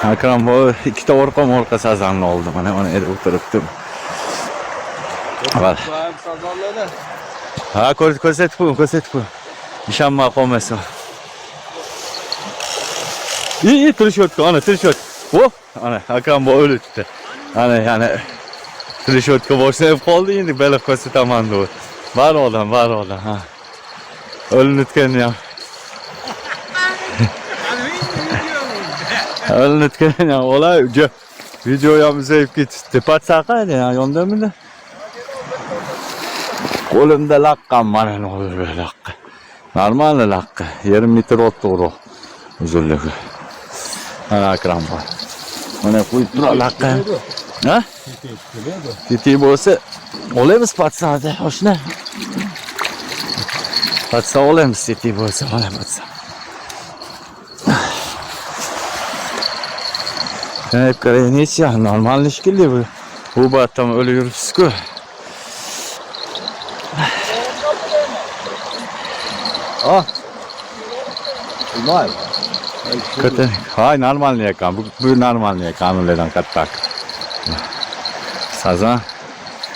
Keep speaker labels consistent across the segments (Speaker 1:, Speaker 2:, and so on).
Speaker 1: Akram bu ikkita orqa sazanli oldi. Mana yerda o'tiribdim. Var. Ha, ko'rsatib qo'y. Ishonmay qolmasin. İyi tırışıyorduk ana tırışıyorduk. Hop ana Akram bu ölüttü. Ana yani tırışıyorduk boşuna hep kaldı şimdi balık ko'rsataman deb. Var oğlan ha. Ölünütken ya. Ölünütken ya olay videoya müzeyip git. Tepat sakaydı ya yolda mı da? Kolumda lakkam bana ne olur böyle lakka. Normal lakka. 20 metre ottu uzunluğu. Ana Akram var. Mana qo'yib turarlar. Ha? Titi bo'lsa olamiz patsada, oshna. Patsa olamiz titi bo'lsa, mana patsa. Hep qarayınız ya, normal ishkilli bu. Bu battam o'liyursiz-ku. Ah. Vay. Kata, hay normal ekan. Bu normal ekan, ulardan kattaq. Sazan.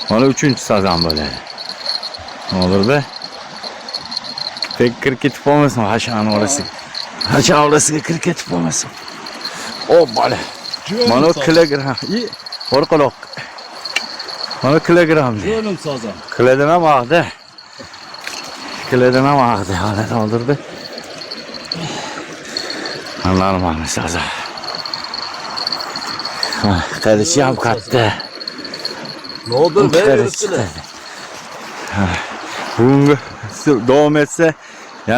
Speaker 1: Mana 3-chi sazan bo'ladi. Ne olur be? Tek kirib ketib qolmasin, hashani orasiga. Hashan orasiga kirib ketib qolmasin. O bala. Mana kilogram. Orqaloq. Mana kilogram.
Speaker 2: Yo'lim sazan.
Speaker 1: Kilodan ham og'di. Kilodan ham og'di. Hala oldirdi. Normal sazan. Qilichi ham katta.
Speaker 2: Ne olur be yürüsüne.
Speaker 1: Bunga davom etsa